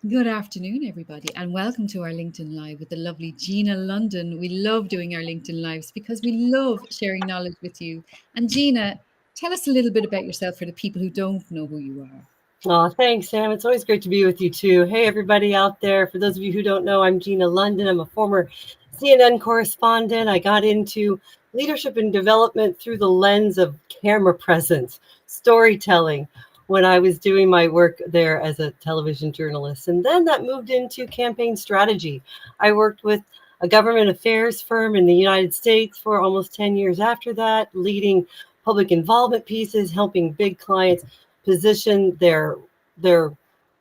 Good afternoon, everybody, and welcome to our LinkedIn Live with the lovely Gina London. We love doing our LinkedIn Lives because we love sharing knowledge with you. And Gina, tell us a little bit about yourself for the people who don't know who you are. Oh, thanks, Sam. It's always great to be with you too. Hey, everybody out there. For those of you who don't know, I'm Gina London. I'm a former CNN correspondent. I got into leadership and development through the lens of camera presence, storytelling, when I was doing my work there as a television journalist. And then that moved into campaign strategy. I worked with a government affairs firm in the United States for almost 10 years after that, leading public involvement pieces, helping big clients position their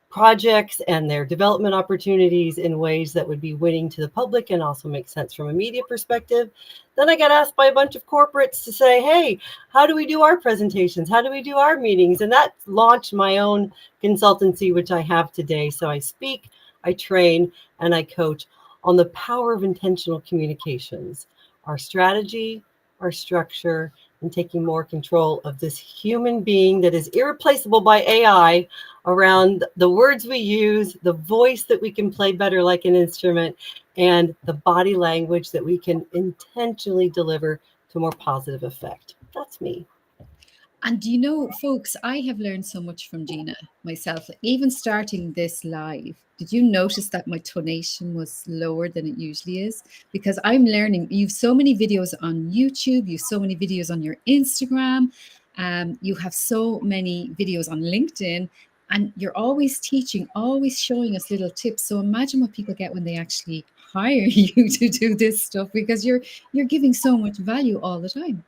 projects and their development opportunities in ways that would be winning to the public and also make sense from a media perspective. Then I got asked by a bunch of corporates to say, hey, how do we do our presentations? How do we do our meetings? And that launched my own consultancy, which I have today. So I speak, I train, and I coach on the power of intentional communications, our strategy, our structure, and taking more control of this human being that is irreplaceable by AI around the words we use, the voice that we can play better like an instrument, and the body language that we can intentionally deliver to more positive effect. That's me. And do you know, folks, I have learned so much from Gina myself. Like, even starting this live, did you notice that my tonation was lower than it usually is? Because I'm learning. You've so many videos on YouTube, you've so many videos on your Instagram, you have so many videos on LinkedIn, and you're always teaching, always showing us little tips. So imagine what people get when they actually hire you to do this stuff, because you're giving so much value all the time.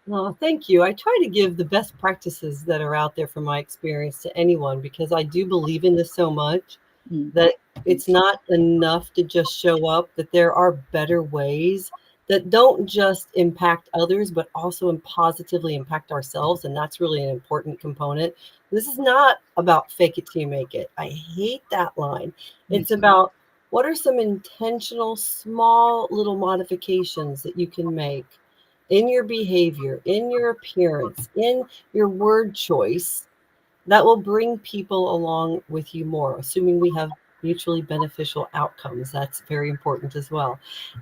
Oh, thank you. I try to give the best practices that are out there from my experience to anyone because I do believe in this so much Mm. that it's not enough to just show up, that there are better ways that don't just impact others, but also positively impact ourselves. And that's really an important component. This is not about fake it till you make it. I hate that line. Me It's too. about what are some intentional, small little modifications that you can make in your behavior, in your appearance, in your word choice that will bring people along with you more, assuming we have mutually beneficial outcomes. That's very important as well.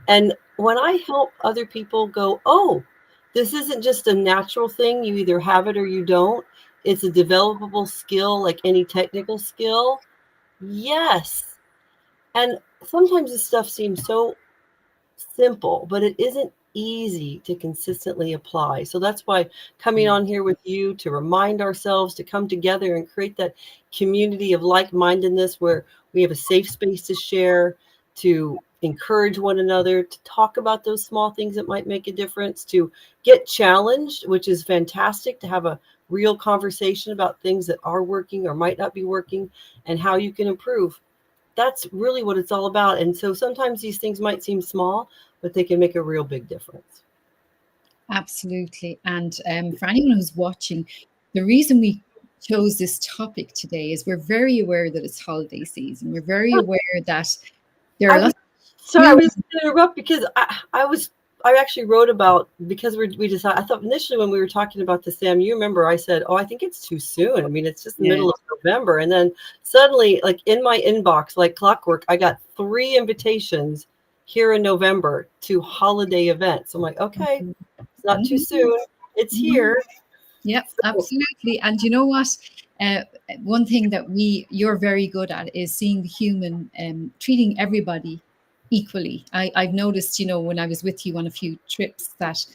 And when I help other people go, oh, this isn't just a natural thing, you either have it or you don't, it's a developable skill like any technical skill. Yes. And sometimes this stuff seems so simple, but it isn't easy to consistently apply. So that's why coming Mm. on here with you to remind ourselves to come together and create that community of like-mindedness where we have a safe space to share, to encourage one another, to talk about those small things that might make a difference, to get challenged, which is fantastic, to have a real conversation about things that are working or might not be working and how you can improve. That's really what it's all about. And so sometimes these things might seem small, but they can make a real big difference. Absolutely. And for anyone who's watching, the reason we chose this topic today is we're very aware that it's holiday season. We're very aware that there are I was lots of sorry, I food. was going to interrupt because I actually wrote about because we decided. I thought initially when we were talking about the Sam, you remember I said, "Oh, I think it's too soon." I mean, it's just the Yeah. middle of November, and then suddenly, like in my inbox, like clockwork, I got 3 invitations here in November to holiday events. I'm like, okay, it's not too Mhm. soon. It's Mhm. here. Yep, So, absolutely. And you know what? Uh, One thing that you're very good at is seeing the human, treating everybody equally. I've noticed, when I was with you on a few trips that,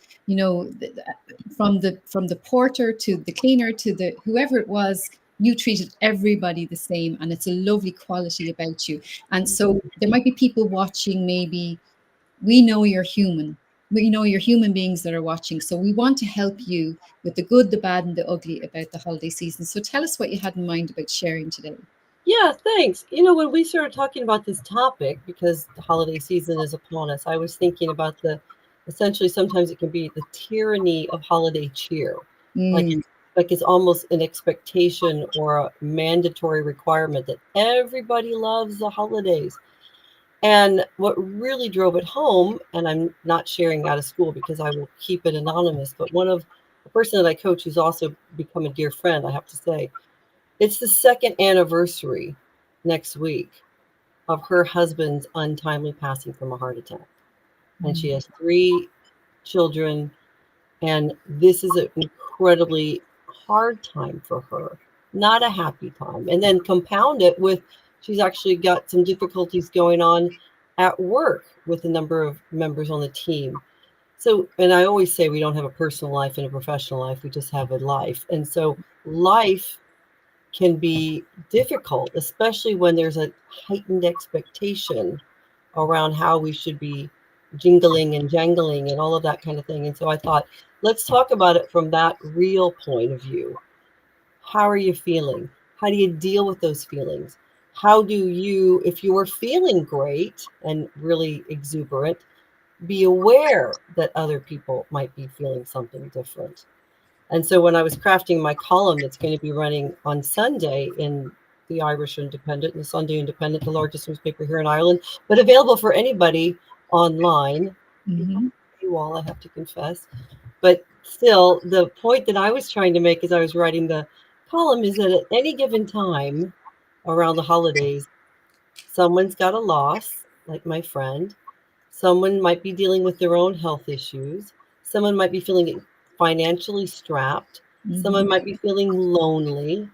from the porter to the cleaner to the whoever it was, you treated everybody the same, and it's a lovely quality about you. And so there might be people watching, maybe we know you're human. We know you're human beings that are watching. So we want to help you with the good, the bad, and the ugly about the holiday season. So tell us what you had in mind about sharing today. yeah, thanks. When we started talking about this topic, because the holiday season is upon us, I was thinking about the essentially sometimes it can be the tyranny of holiday cheer. Like Mm. it's like it's almost an expectation or a mandatory requirement that everybody loves the holidays. And what really drove it home, and I'm not sharing out of school because I will keep it anonymous, but one of the person that I coach who's also become a dear friend, I have to say, it's the second anniversary next week of her husband's untimely passing from a heart attack. And she has 3 children, and this is an incredibly hard time for her, not a happy time. And then compound it with she's actually got some difficulties going on at work with a number of members on the team. So, and I always say we don't have a personal life and a professional life, we just have a life. And so life can be difficult, especially when there's a heightened expectation around how we should be jingling and jangling and all of that kind of thing. And so I thought, let's talk about it from that real point of view. How are you feeling? How do you deal with those feelings? How do you, if you're feeling great and really exuberant, be aware that other people might be feeling something different? And so when I was crafting my column that's going to be running on Sunday in the Irish Independent, the Sunday Independent, the largest newspaper here in Ireland, but available for anybody online. You all, I have to confess. But still, the point that I was trying to make as I was writing the column is that at any given time around the holidays, someone's got a loss, like my friend. Someone might be dealing with their own health issues. Someone might be feeling financially strapped. Someone might be feeling lonely.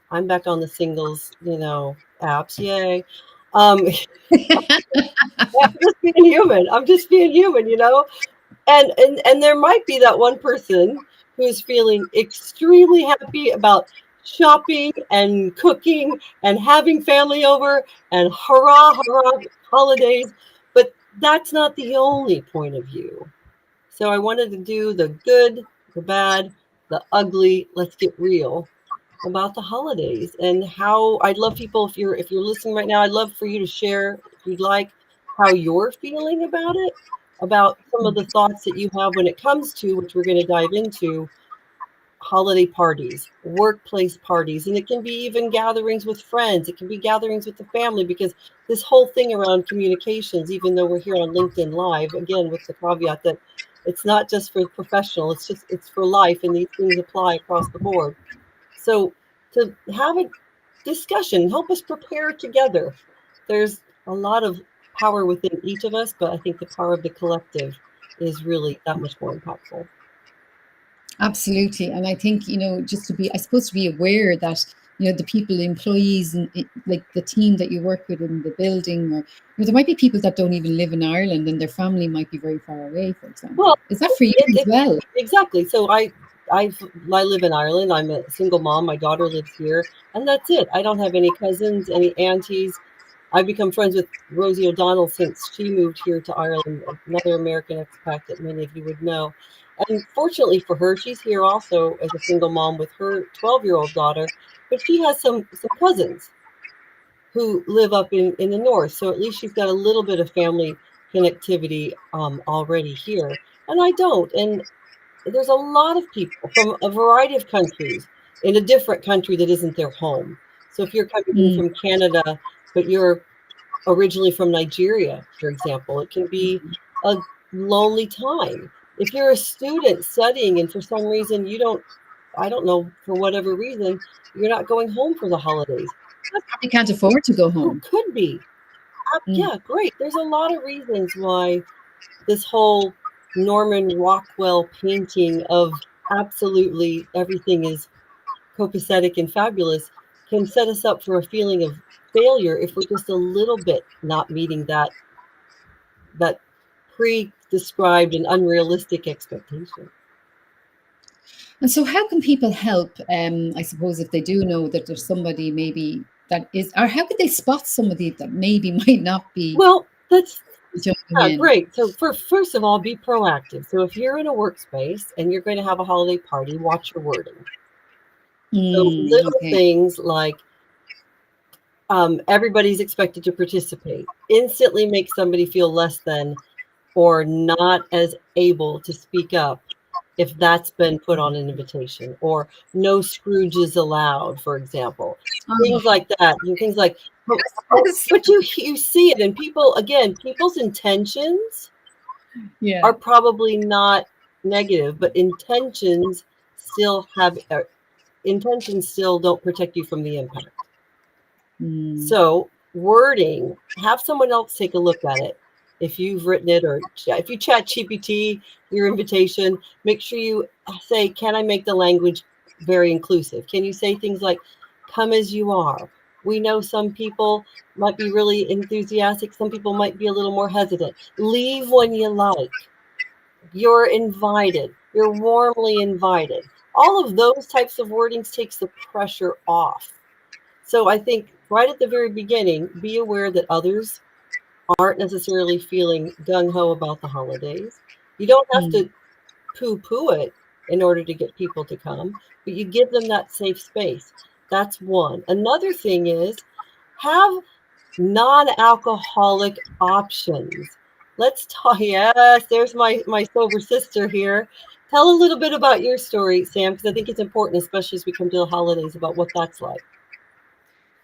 I'm back on the singles, apps. Yay. I'm just being human. And there might be that one person who's feeling extremely happy about shopping and cooking and having family over and hurrah, holidays. But that's not the only point of view. So I wanted to do the good, the bad, the ugly. Let's get real about the holidays and how I'd love people, if you're listening right now, I'd love for you to share, if you'd like, how you're feeling about it, about some of the thoughts that you have when it comes to, which we're going to dive into, holiday parties, workplace parties, and it can be even gatherings with friends. It can be gatherings with the family, because this whole thing around communications, even though we're here on LinkedIn Live, again, with the caveat that it's not just for professional, it's for life, and these things apply across the board. So to have a discussion, help us prepare together. There's a lot of power within each of us, but I think the power of the collective is really that much more impactful. Absolutely. And I think, just to be aware that, the people, employees, and like the team that you work with in the building, or there might be people that don't even live in Ireland and their family might be very far away, for example. Well, is that for you as well? Exactly. So I live in Ireland. I'm a single mom. My daughter lives here, and that's it. I don't have any cousins, any aunties. I've become friends with Rosie O'Donnell since she moved here to Ireland, another American expat that many of you would know. And fortunately for her, she's here also as a single mom with her 12-year-old daughter, but she has some cousins who live up in the north. So at least she's got a little bit of family connectivity already here. And I don't. And there's a lot of people from a variety of countries in a different country that isn't their home. So if you're coming in from Canada, but you're originally from Nigeria, for example, it can be a lonely time. If you're a student studying and for some reason I don't know, for whatever reason, you're not going home for the holidays. You can't afford to go home. Could be. Yeah, great. There's a lot of reasons why this whole Norman Rockwell painting of absolutely everything is copacetic and fabulous can set us up for a feeling of failure if we're just a little bit not meeting that pre-described and unrealistic expectation. And so how can people help, I suppose, if they do know that there's somebody maybe that is, or how could they spot somebody that maybe might not be? Well, that's great. So first of all, be proactive. So if you're in a workspace and you're going to have a holiday party, watch your wording. So little things like everybody's expected to participate instantly make somebody feel less than or not as able to speak up if that's been put on an invitation, or no Scrooges allowed, for example. Things like that. And things like, but you see it, and people's intentions are probably not negative, but intentions still don't protect you from the impact. Mm. So wording, have someone else take a look at it. If you've written it, or if you chat GPT your invitation, make sure you say, can I make the language very inclusive? Can you say things like, come as you are? We know some people might be really enthusiastic. Some people might be a little more hesitant. Leave when you like. You're invited. You're warmly invited. All of those types of wordings takes the pressure off. So I think right at the very beginning, be aware that others aren't necessarily feeling gung ho about the holidays. You don't have Mm. to poo poo it in order to get people to come, but you give them that safe space. That's one. Another thing is have non-alcoholic options. Let's talk. Yes, there's my sober sister here. Tell a little bit about your story, Sam, because I think it's important, especially as we come to the holidays, about what that's like.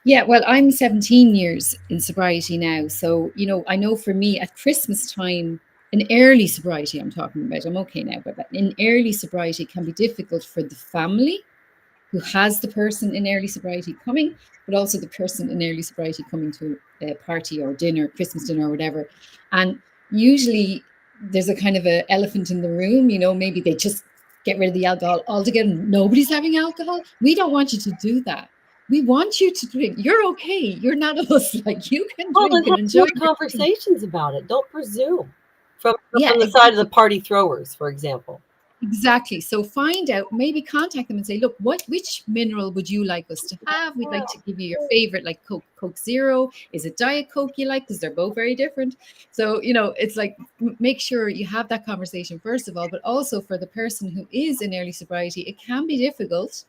Yeah, well, I'm 17 years in sobriety now. So, I know for me at Christmas time, in early sobriety, I'm talking about, I'm okay now, but in early sobriety can be difficult for the family who has the person in early sobriety coming, but also the person in early sobriety coming to a party or dinner, Christmas dinner or whatever. And usually there's a kind of an elephant in the room, maybe they just get rid of the alcohol altogether. Nobody's having alcohol. We don't want you to do that. We want you to drink. You're okay. You're not us. Like, you can Well, then drink and have enjoy good your drink. conversations about it. Don't presume. From Yeah, from the side of the exactly. party throwers, for example. Exactly. So find out, maybe contact them and say, look, which mineral would you like us to have? We'd like to give you your favorite, like Coke Zero. Is it Diet Coke you like? Because they're both very different. So, it's like, make sure you have that conversation first of all, but also for the person who is in early sobriety, it can be difficult.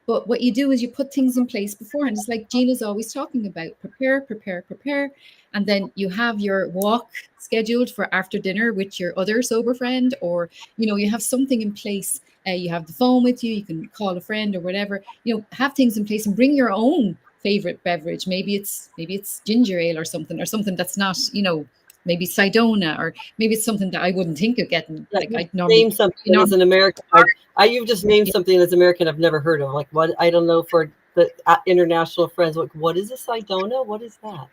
But what you do is you put things in place beforehand. It's like Gina's always talking about: prepare, prepare, prepare. And then you have your walk scheduled for after dinner with your other sober friend, or, you have something in place. You have the phone with you, you can call a friend or whatever, have things in place and bring your own favorite beverage. Maybe it's ginger ale or something that's not, maybe Sidona, or maybe it's something that I wouldn't think of getting. Yeah, Like, you I normally, name something as an American. You've just named something as American I've never heard of. Like what? I don't know for the international friends. Like what is a Sidona? What is that?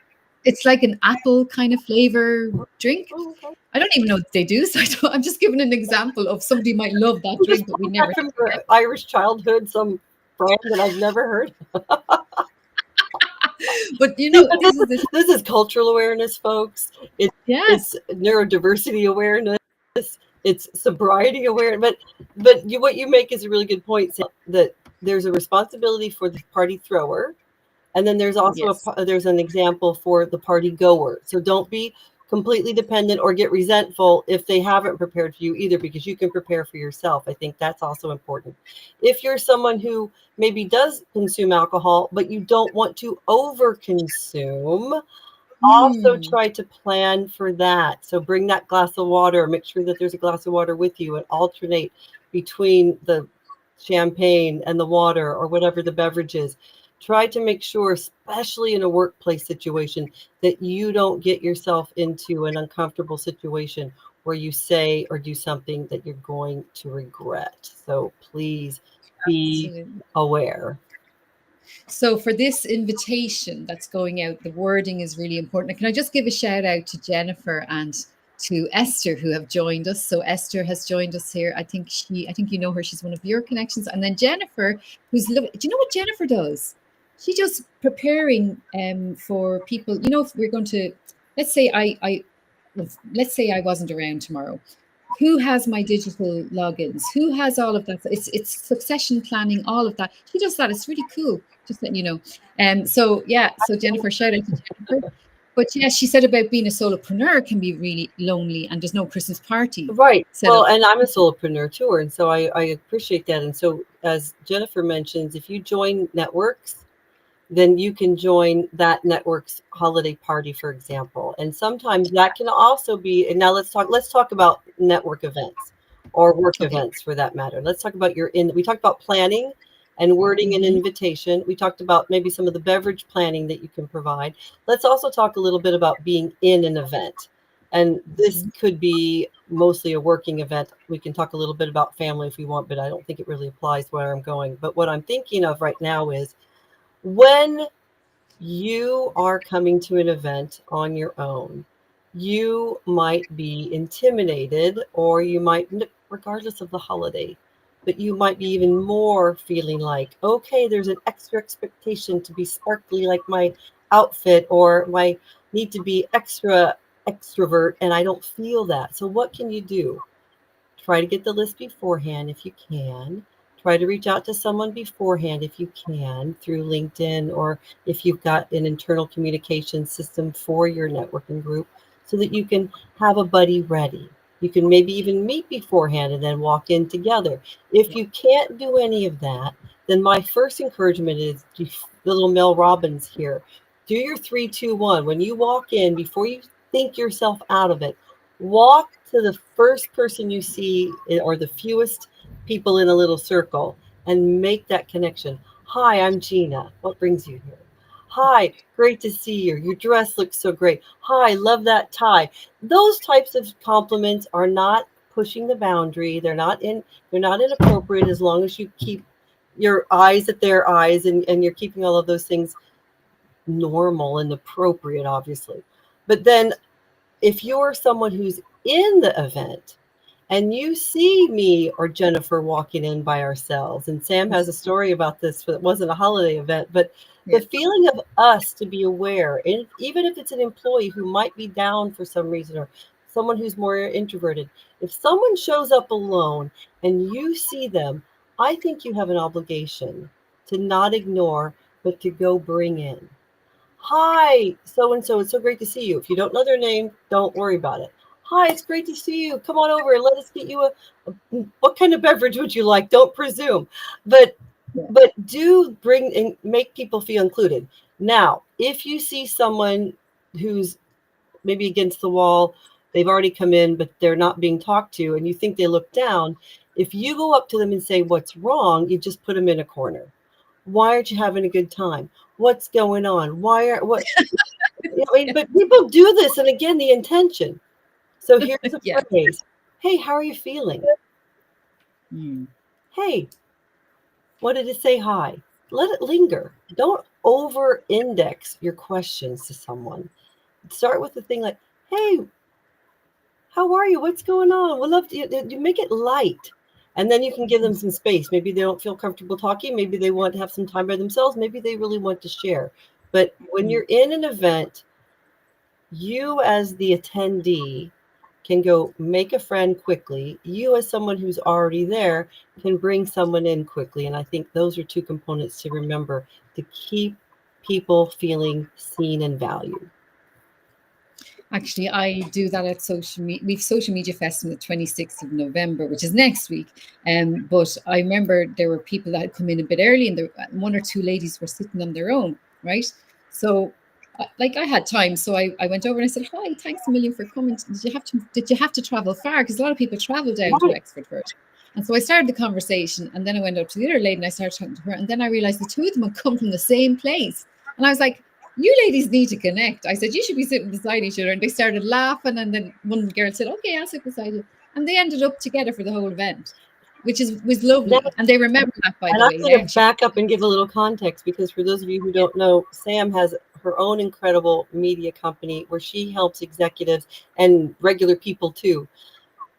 it's like an apple kind of flavor drink. Oh, okay. I don't even know what they do. So I'm just giving an example of somebody might love that You just drink, but we pulled never that think from to get. your Irish childhood, some brand that I've never heard. But See, but this is the this is cultural awareness, folks. yeah, It's neurodiversity awareness. It's sobriety awareness. But what you make is a really good point, Sam, that there's a responsibility for the party thrower, and then there's also yes, there's an example for the party goer. So don't be completely dependent or get resentful if they haven't prepared for you either, because you can prepare for yourself. I think that's also important. If you're someone who maybe does consume alcohol, but you don't want to over consume, also Hmm. try to plan for that. So bring that glass of water, make sure that there's a glass of water with you, and alternate between the champagne and the water or whatever the beverage is. Try to make sure, especially in a workplace situation, that you don't get yourself into an uncomfortable situation where you say or do something that you're going to regret. So please be Absolutely. aware. So for this invitation that's going out, the wording is really important. Can I just give a shout out to Jennifer and to Esther, who have joined us? So Esther has joined us here. I think you know her. She's one of your connections. And then Jennifer, do you know what Jennifer does? She just preparing for people. If we're going to, let's say let's say I wasn't around tomorrow. Who has my digital logins? Who has all of that? It's succession planning, all of that. She does that. It's really cool. Just letting you know. So yeah, so Jennifer, shout out to Jennifer. But yeah, she said about being a solopreneur can be really lonely, and there's no Christmas party Right. set Well, up. and I'm a solopreneur too, and so I appreciate that. And so, as Jennifer mentions, if you join networks, then you can join that network's holiday party, for example. And sometimes that can also be. And now let's talk about network events or work Okay. events for that matter. Let's talk about we talked about planning and wording an Mm-hmm. invitation. We talked about maybe some of the beverage planning that you can provide. Let's also talk a little bit about being in an event. And this Mm-hmm. could be mostly a working event. We can talk a little bit about family if we want, but I don't think it really applies where I'm going. But what I'm thinking of right now is when You are coming to an event on your own. You might be intimidated, or you might, regardless of the holiday, but you might be even more feeling like, okay, there's an extra expectation to be sparkly like my outfit, or my need to be extra extrovert, and I don't feel that. So, what can you do? Try to get the list beforehand if you can. Try to reach out to someone beforehand if you can through LinkedIn, or if you've got an internal communication system for your networking group, so that you can have a buddy ready. You can maybe even meet beforehand and then walk in together. If Yeah. you can't do any of that, then my first encouragement is little Mel Robbins here. Do your 3-2-1. When you walk in, before you think yourself out of it, walk to the first person you see, or the fewest people in a little circle, and make that connection. Hi, I'm Gina. What brings you here? Hi, great to see you. Your dress looks so great. Hi, love that tie. Those types of compliments are not pushing the boundary. They're not inappropriate, as long as you keep your eyes at their eyes, and you're keeping all of those things normal and appropriate, obviously. But then if you're someone who's in the event and you see me or Jennifer walking in by ourselves, and Sam has a story about this, but it wasn't a holiday event, but Yeah. the feeling of us to be aware, and even if it's an employee who might be down for some reason, or someone who's more introverted, if someone shows up alone and you see them, I think you have an obligation to not ignore, but to go bring in. Hi, so and so. It's so great to see you. If you don't know their name, don't worry about it. Hi, it's great to see you. Come on over and let us get you what kind of beverage would you like? Don't presume. But Yeah. but do bring and make people feel included. Now, if you see someone who's maybe against the wall, they've already come in, but they're not being talked to, and you think they look down, if you go up to them and say, "What's wrong?" you just put them in a corner. Why aren't you having a good time? What's going on? Why are what? I mean, but people do this, and again, the intention. So here's a Yeah. phrase. Hey, how are you feeling? Mm. Hey, what did it say? Hi. Let it linger. Don't over index your questions to someone. Start with the thing like, hey, how are you? What's going on? We love to, you make it light. And then you can give them some space. Maybe they don't feel comfortable talking. Maybe they want to have some time by themselves. Maybe they really want to share. But when Mm. you're in an event, you as the attendee can go make a friend quickly. You as someone who's already there can bring someone in quickly. And I think those are two components to remember to keep people feeling seen and valued. Actually, I do that at social media. We've Social Media Fest on the 26th of November, which is next week. But I remember there were people that had come in a bit early, and one or two ladies were sitting on their own, right? So, like, I had time, so I went over and I said, "Hi, thanks a million for coming. Did you have to travel far? Because a lot of people travel down to Right. Wexford for it." And so I started the conversation, and then I went up to the other lady and I started talking to her, and then I realized the two of them had come from the same place, and I was like, "You ladies need to connect." I said, "You should be sitting beside each other." And they started laughing. And then one girl said, "Okay, I'll sit beside you." And they ended up together for the whole event, which was Now, lovely. And they remember that, by and the I'm way. They going to actually, back up and give a little context, because for those of you who don't know, Sam has her own incredible media company where she helps executives and regular people too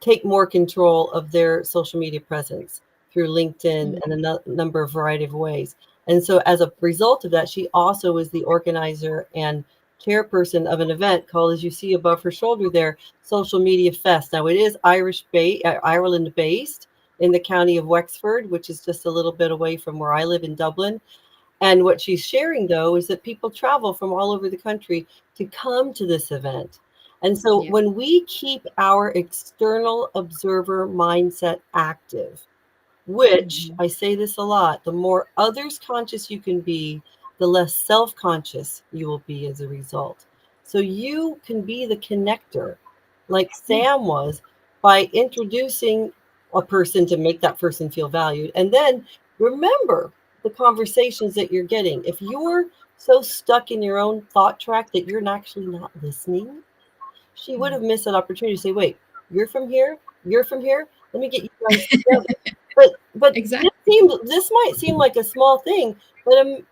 take more control of their social media presence through LinkedIn and a number of variety of ways. And so as a result of that, she also is the organizer and chairperson of an event called, as you see above her shoulder there, Social Media Fest. Now it is Ireland based in the county of Wexford, which is just a little bit away from where I live in Dublin. And what she's sharing, though, is that people travel from all over the country to come to this event. And so yeah, when we keep our external observer mindset active, which I say this a lot, the more others conscious you can be, the less self conscious you will be as a result. So you can be the connector, like Sam was, by introducing a person to make that person feel valued. And then remember the conversations that you're getting. If you're so stuck in your own thought track that you're actually not listening, she would have missed that opportunity to say, wait, you're from here, let me get you guys together. But exactly. this might seem like a small thing, but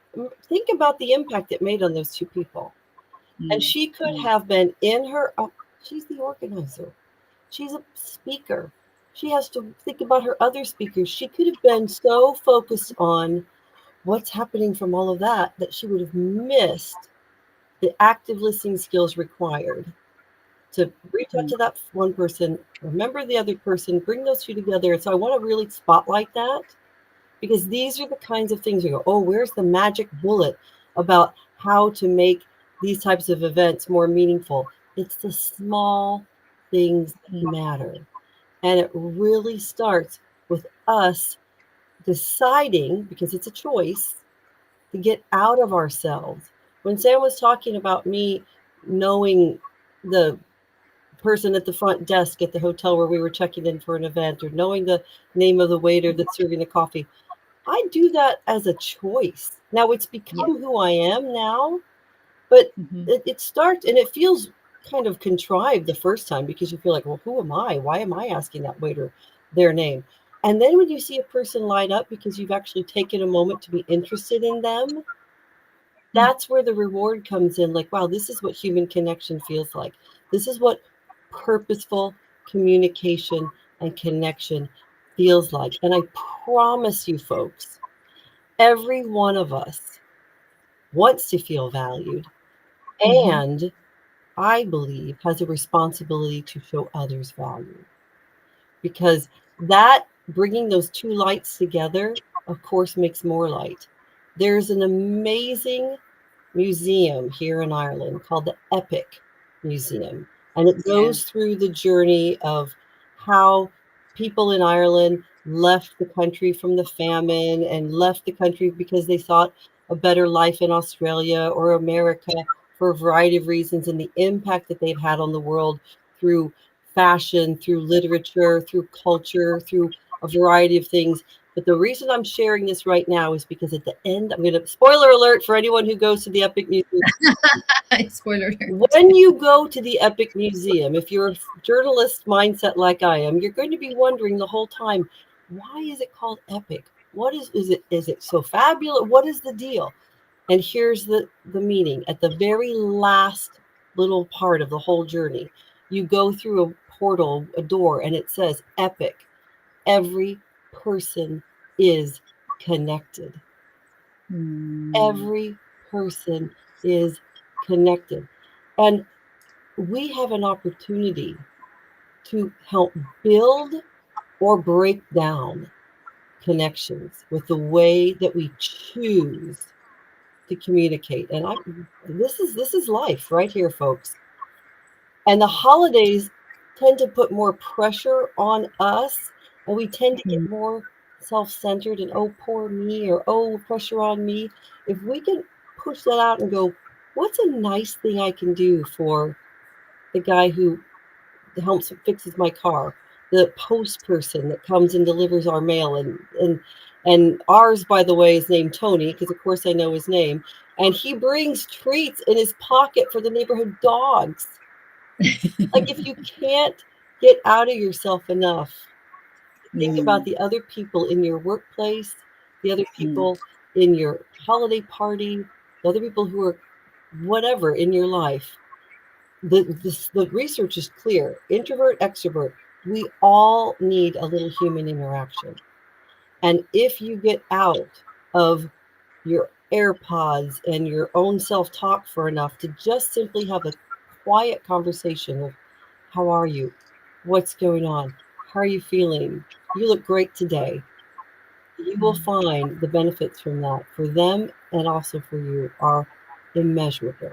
think about the impact it made on those two people. And she could have been in her, she's the organizer. She's a speaker. She has to think about her other speakers. She could have been so focused on what's happening from all of that she would have missed the active listening skills required to reach out to that one person, remember the other person, bring those two together. And so I want to really spotlight that, because these are the kinds of things you go, oh, where's the magic bullet about how to make these types of events more meaningful? It's the small things that matter. And it really starts with us deciding, because it's a choice, to get out of ourselves. When Sam was talking about me knowing the person at the front desk at the hotel where we were checking in for an event, or knowing the name of the waiter that's serving the coffee, I do that as a choice. Now it's become who I am now, but it starts, and it feels kind of contrived the first time, because you feel like, well, who am I? Why am I asking that waiter their name? And then when you see a person light up because you've actually taken a moment to be interested in them, that's where the reward comes in. Like, wow, this is what human connection feels like. This is what purposeful communication and connection feels like. And I promise you, folks, every one of us wants to feel valued, and I believe has a responsibility to show others value, because that bringing those two lights together, of course, makes more light. There's an amazing museum here in Ireland called the Epic Museum, and it goes through the journey of how people in Ireland left the country from the famine, and left the country because they thought a better life in Australia or America for a variety of reasons, and the impact that they've had on the world through fashion, through literature, through culture, through a variety of things. But the reason I'm sharing this right now is because at the end, I'm going to, spoiler alert for anyone who goes to the Epic Museum. Spoiler alert. When you go to the Epic Museum, if you're a journalist mindset like I am, you're going to be wondering the whole time, why is it called Epic? What is it? Is it so fabulous? What is the deal? And here's the meaning. At the very last little part of the whole journey, you go through a portal, a door, and it says Epic. Every person is connected. Every person is connected. And we have an opportunity to help build or break down connections with the way that we choose to communicate. And this is life right here, folks. And the holidays tend to put more pressure on us, and we tend to get more self-centered and, oh, poor me, or oh, pressure on me. If we can push that out and go, what's a nice thing I can do for the guy who helps fixes my car, the post person that comes and delivers our mail, and ours, by the way, is named Tony, because of course I know his name, and he brings treats in his pocket for the neighborhood dogs. Like, if you can't get out of yourself enough, think about the other people in your workplace, the other people in your holiday party, the other people who are whatever in your life. The research is clear. Introvert, extrovert, we all need a little human interaction. And if you get out of your AirPods and your own self-talk for enough to just simply have a quiet conversation of, how are you? What's going on? How are you feeling? You look great today. You will find the benefits from that for them and also for you are immeasurable.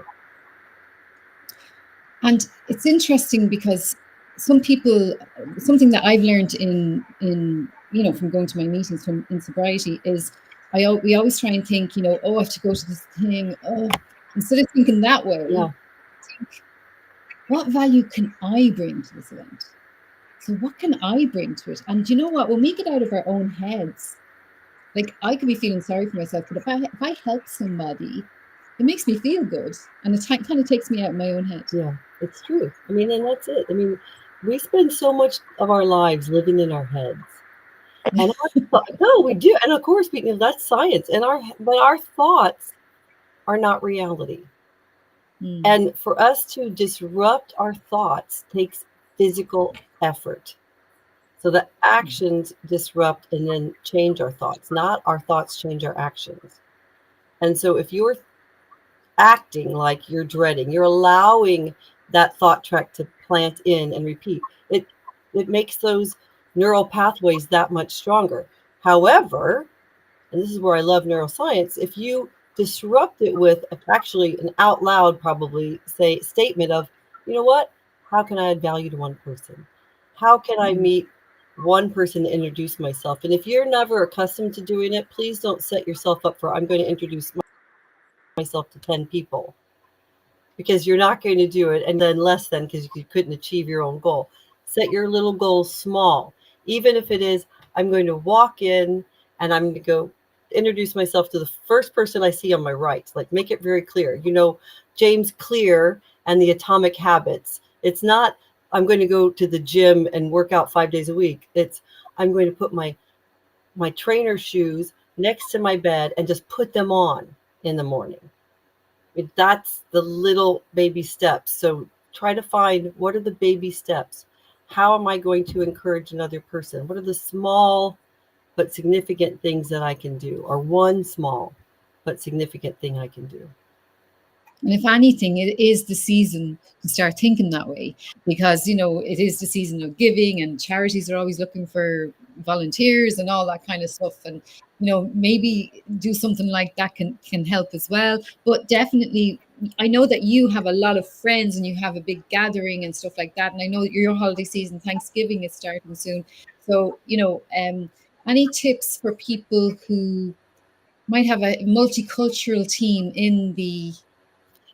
And it's interesting because some people, something that I've learned in from going to my meetings in sobriety is we always try and think, oh, I have to go to this thing. Oh, instead of thinking that way, think, what value can I bring to this event? So what can I bring to it? And you know what? When we get out of our own heads, like, I could be feeling sorry for myself, but if I help somebody, it makes me feel good, and it kind of takes me out of my own head. Yeah, it's true. I mean, and that's it. I mean, we spend so much of our lives living in our heads. And I thought, no, we do. And of course, that's science. But our thoughts are not reality. Mm. And for us to disrupt our thoughts takes physical effort. So the actions disrupt and then change our thoughts, not our thoughts change our actions. And so if you're acting like you're dreading, you're allowing that thought track to plant in and repeat. It makes those neural pathways that much stronger. However, and this is where I love neuroscience, if you disrupt it with actually an out loud probably say statement of, you know what, how can I add value to one person? How can I meet one person to introduce myself? And if you're never accustomed to doing it, please don't set yourself up for I'm going to introduce myself to 10 people, because you're not going to do it, and then less than because you couldn't achieve your own goal. Set your little goals small, even if it is I'm going to walk in and I'm going to go introduce myself to the first person I see on my right. Like, make it very clear. James Clear and the Atomic Habits. It's not I'm going to go to the gym and work out 5 days a week. It's I'm going to put my trainer shoes next to my bed and just put them on in the morning. That's the little baby steps. So try to find, what are the baby steps? How am I going to encourage another person? What are the small but significant things that I can do? Or one small but significant thing I can do? And if anything, it is the season to start thinking that way, because, it is the season of giving, and charities are always looking for volunteers and all that kind of stuff. And, maybe do something like that can help as well. But definitely, I know that you have a lot of friends and you have a big gathering and stuff like that. And I know that your holiday season, Thanksgiving, is starting soon. So, any tips for people who might have a multicultural team in the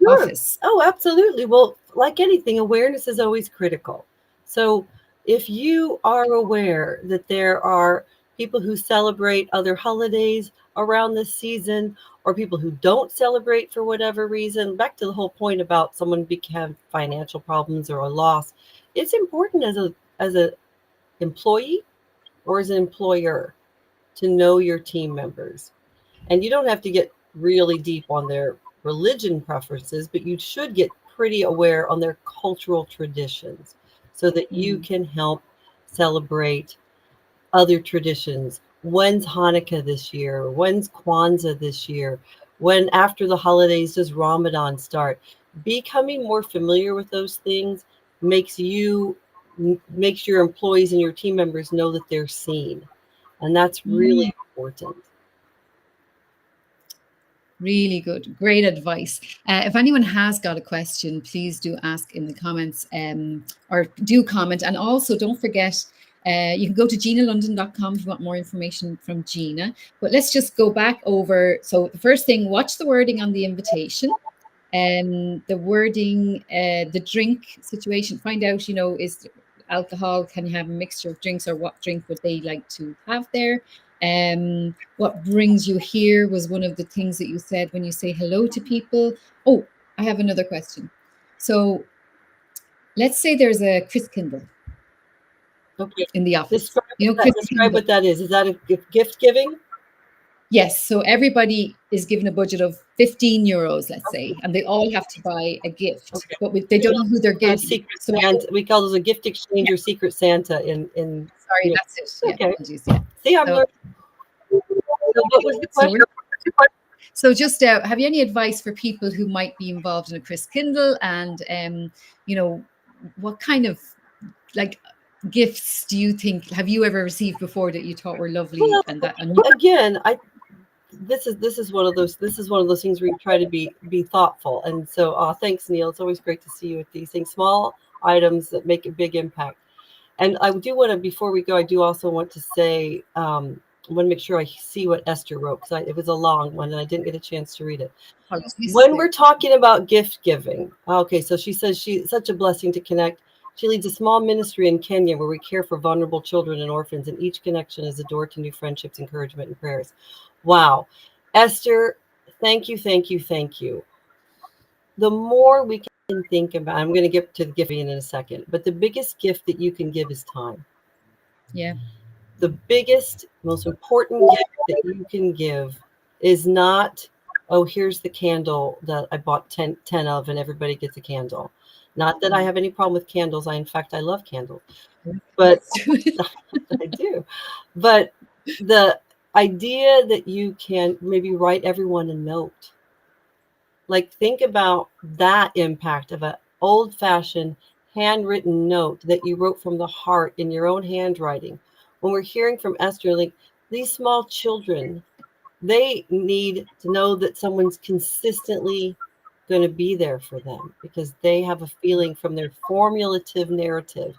Sure. office? Oh, absolutely. Well, like anything, awareness is always critical. So if you are aware that there are people who celebrate other holidays around this season, or people who don't celebrate for whatever reason, back to the whole point about someone have financial problems or a loss, it's important as a employee or as an employer to know your team members. And you don't have to get really deep on their religion preferences, but you should get pretty aware on their cultural traditions so that you can help celebrate other traditions. When's Hanukkah this year? When's Kwanzaa this year? When, after the holidays, does Ramadan start? Becoming more familiar with those things makes your employees and your team members know that they're seen. And that's really important. Really good. Great advice. If anyone has got a question, please do ask in the comments, or do comment. And also, don't forget, you can go to ginalondon.com if you want more information from Gina. But let's just go back over. So the first thing, watch the wording on the invitation. The wording, the drink situation, find out, is alcohol, can you have a mixture of drinks, or what drink would they like to have there? What brings you here was one of the things that you said when you say hello to people. Oh, I have another question. So let's say there's a Christkindl in the office. Describe what that is. Is that a gift giving? Yes. So everybody is given a budget of 15 euros, let's say, and they all have to buy a gift, but they don't know who they're getting. Secret Santa. We call those a gift exchange or Secret Santa in. Sorry, that's it. Okay. Apologies. Yeah. See, I'm learning. So what was the question? So just have you any advice for people who might be involved in a Christkindl, and what kind of gifts do you think have you ever received before that you thought were lovely? Well, again, this is one of those things where you try to be thoughtful. And so thanks, Neil. It's always great to see you with these things, small items that make a big impact. And I do want to, before we go, I do also want to say, I want to make sure I see what Esther wrote, because it was a long one and I didn't get a chance to read it. When we're talking about gift giving, okay, so she says she's such a blessing to connect. She leads a small ministry in Kenya where we care for vulnerable children and orphans, and each connection is a door to new friendships, encouragement, and prayers. Wow. Esther, thank you, thank you, thank you. The more we can think about, I'm going to get to the giving in a second, but the biggest gift that you can give is time. Yeah. the biggest, most important gift that you can give is not, oh, here's the candle that I bought 10 of and everybody gets a candle. Not that I have any problem with candles. In fact, I love candles, but I do. But the idea that you can maybe write everyone a note, like think about that impact of an old-fashioned handwritten note that you wrote from the heart in your own handwriting. When we're hearing from Esther, like these small children, they need to know that someone's consistently going to be there for them because they have a feeling from their formulative narrative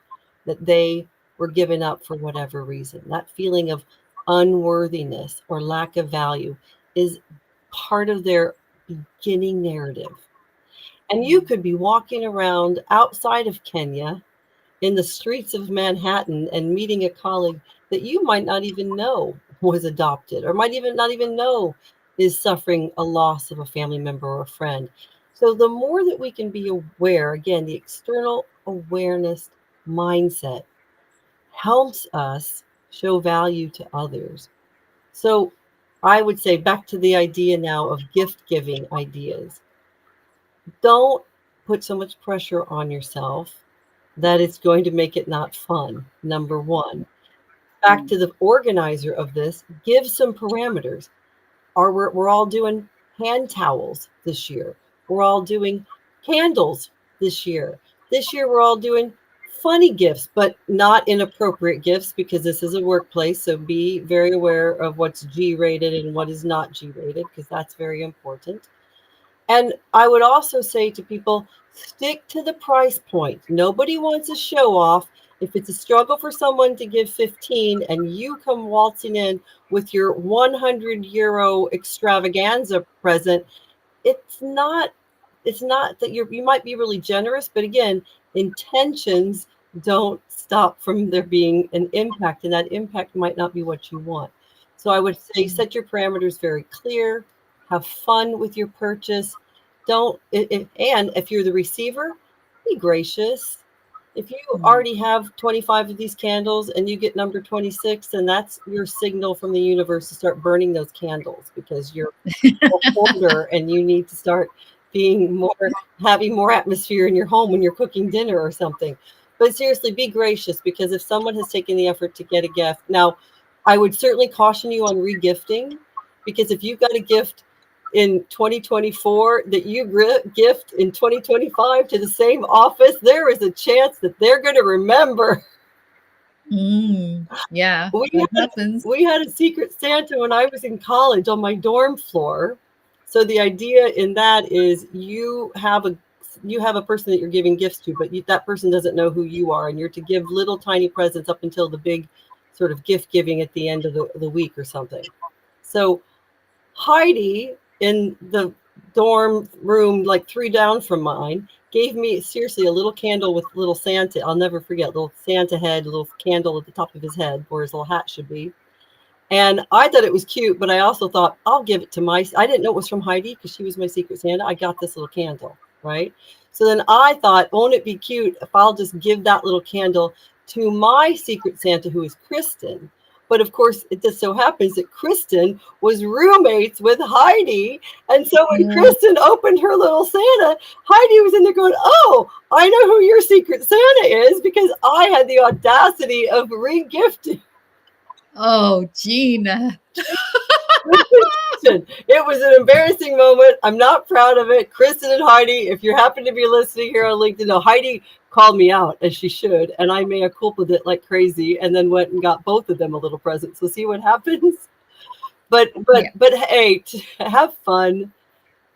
that they were given up for whatever reason. That feeling of unworthiness or lack of value is part of their beginning narrative. And you could be walking around outside of Kenya in the streets of Manhattan and meeting a colleague that you might not even know was adopted or might even not even know is suffering a loss of a family member or a friend. So the more that we can be aware, again, the external awareness mindset helps us show value to others. So I would say back to the idea now of gift giving ideas. Don't put so much pressure on yourself that it's going to make it not fun. Number one. Back to the organizer of this, give some parameters. We're all doing hand towels this year. We're all doing candles this year. This year we're all doing funny gifts, but not inappropriate gifts because this is a workplace. So be very aware of what's G rated and what is not G rated because that's very important. And I would also say to people, stick to the price point. Nobody wants a show off. If it's a struggle for someone to give 15 and you come waltzing in with your 100 euro extravaganza present, it's not that you might be really generous, but again, intentions don't stop from there being an impact, and that impact might not be what you want. So I would say set your parameters very clear, have fun with your purchase. Don't and if you're the receiver, be gracious. If you already have 25 of these candles and you get number 26, then that's your signal from the universe to start burning those candles because you're a hoarder and you need to start having more atmosphere in your home when you're cooking dinner or something. But seriously, be gracious because if someone has taken the effort to get a gift, now I would certainly caution you on regifting because if you've got a gift in 2024 that you gift in 2025 to the same office, there is a chance that they're going to remember. Yeah, that happens. We had a secret Santa when I was in college on my dorm floor. So the idea in that is you have a person that you're giving gifts to, but that person doesn't know who you are, and you're to give little tiny presents up until the big sort of gift giving at the end of the week or something. So Heidi in the dorm room, like 3 down from mine, gave me seriously a little candle with little Santa. I'll never forget, little Santa head, little candle at the top of his head where his little hat should be. And I thought it was cute, but I also thought I'll give it to I didn't know it was from Heidi because she was my secret Santa. I got this little candle, right? So then I thought, won't it be cute if I'll just give that little candle to my secret Santa, who is Kristen? But of course, it just so happens that Kristen was roommates with Heidi. And so when Kristen opened her little Santa, Heidi was in there going, oh, I know who your secret Santa is because I had the audacity of re-gifting. Oh, Gina. It was an embarrassing moment. I'm not proud of it. Kristen and Heidi, if you happen to be listening here on LinkedIn, no, Heidi called me out as she should, and I mea culpa'd it like crazy, and then went and got both of them a little present. So see what happens. But hey, have fun.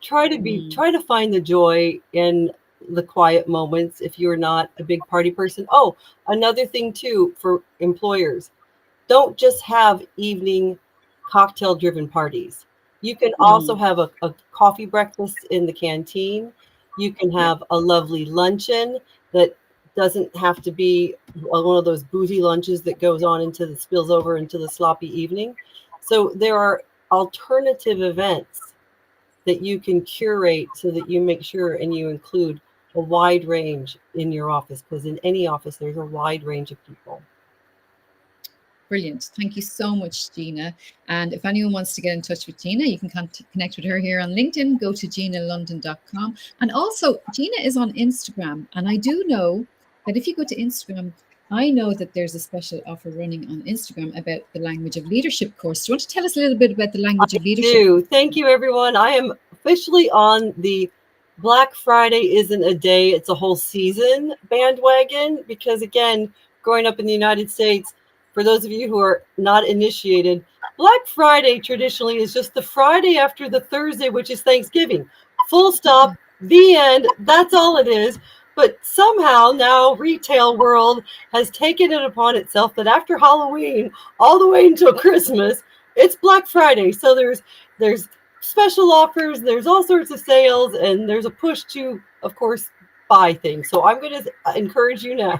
Try to find the joy in the quiet moments if you're not a big party person. Oh, another thing too for employers. Don't just have evening cocktail driven parties. You can also have a coffee breakfast in the canteen. You can have a lovely luncheon that doesn't have to be one of those boozy lunches that spills over into the sloppy evening. So there are alternative events that you can curate so that you make sure and you include a wide range in your office, because in any office there's a wide range of people. Brilliant. Thank you so much, Gina. And if anyone wants to get in touch with Gina, you can connect with her here on LinkedIn. Go to ginalondon.com. And also, Gina is on Instagram. And I do know that if you go to Instagram, I know that there's a special offer running on Instagram about the Language of Leadership course. Do you want to tell us a little bit about the Language of Leadership? I do. Thank you, everyone. I am officially on the Black Friday isn't a day, it's a whole season bandwagon, because again, growing up in the United States, for those of you who are not initiated, Black Friday traditionally is just the Friday after the Thursday, which is Thanksgiving. Full stop, the end. That's all it is. But somehow now retail world has taken it upon itself that after Halloween, all the way until Christmas, it's Black Friday. So there's special offers, there's all sorts of sales, and there's a push to, of course, buy things. So I'm going to encourage you now.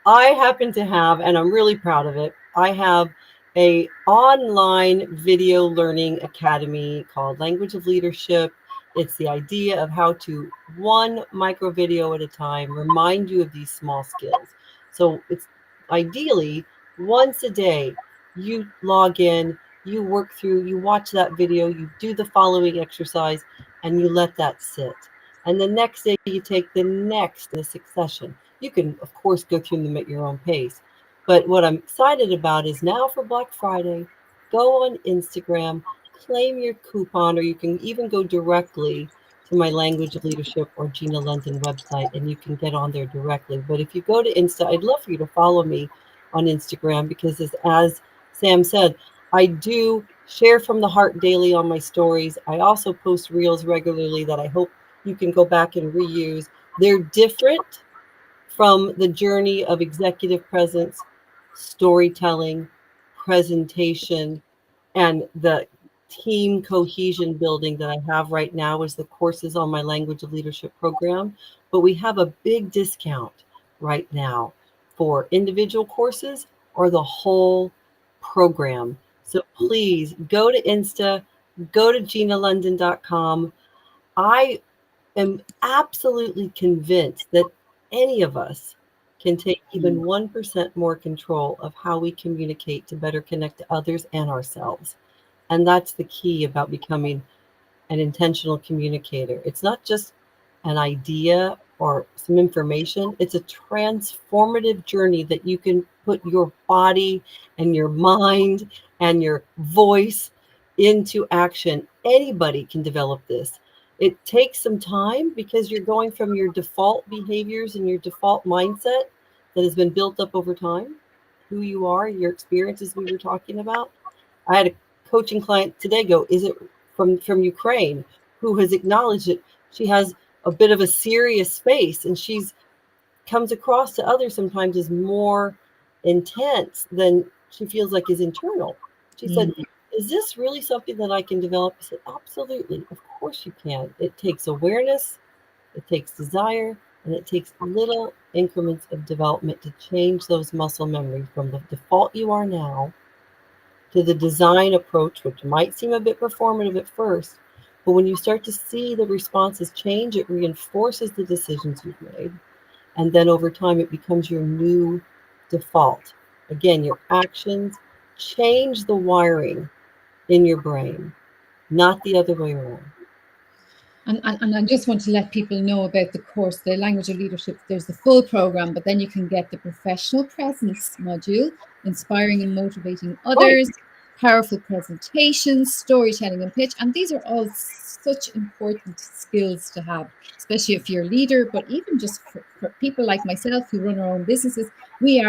I happen to have, and I'm really proud of it, I have a online video learning academy called Language of Leadership. It's the idea of how to, one micro video at a time, remind you of these small skills. So it's ideally once a day, you log in, you work through, you watch that video, you do the following exercise, and you let that sit. And the next day you take the next in a succession. You can, of course, go through them at your own pace. But what I'm excited about is now for Black Friday, go on Instagram, claim your coupon, or you can even go directly to my Language of Leadership or Gina London website, and you can get on there directly. But if you go to Insta, I'd love for you to follow me on Instagram, because as Sam said, I do share from the heart daily on my stories. I also post reels regularly that I hope you can go back and reuse. They're different from the journey of executive presence, storytelling, presentation, and the team cohesion building that I have right now is the courses on my Language of Leadership program. But we have a big discount right now for individual courses or the whole program. So please go to Insta, go to ginalondon.com. I am absolutely convinced that any of us can take even 1% more control of how we communicate to better connect to others and ourselves. And that's the key about becoming an intentional communicator. It's not just an idea or some information. It's a transformative journey that you can put your body and your mind and your voice into action. Anybody can develop this. It takes some time because you're going from your default behaviors and your default mindset that has been built up over time, who you are, your experiences we were talking about. I had a coaching client today go, is it from Ukraine, who has acknowledged that she has a bit of a serious face, and she's comes across to others sometimes as more intense than she feels like is internal. She said, is this really something that I can develop? I said, absolutely. Of course you can. It takes awareness, it takes desire, and it takes little increments of development to change those muscle memories from the default you are now to the design approach, which might seem a bit performative at first. But when you start to see the responses change, it reinforces the decisions you've made. And then over time, it becomes your new default. Again, your actions change the wiring in your brain, not the other way around. And I just want to let people know about the course, the Language of Leadership. There's the full program, but then you can get the professional presence module, inspiring and motivating others, powerful presentations, storytelling and pitch. And these are all such important skills to have, especially if you're a leader, but even just for people like myself who run our own businesses, we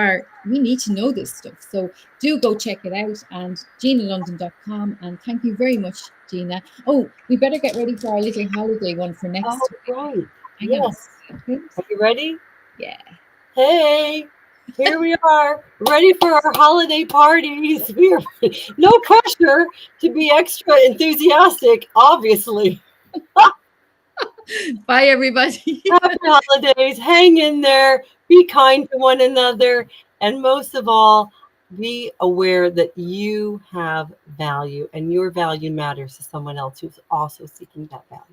need to know this stuff. So do go check it out, and ginalondon.com. And thank you very much, Gina. Oh, we better get ready for our little holiday one for next week. Right. Yes. Are you ready? Yeah. Hey, here we are, ready for our holiday parties. We're no pressure to be extra enthusiastic, obviously. Bye, everybody. Happy holidays. Hang in there. Be kind to one another. And most of all, be aware that you have value, and your value matters to someone else who's also seeking that value.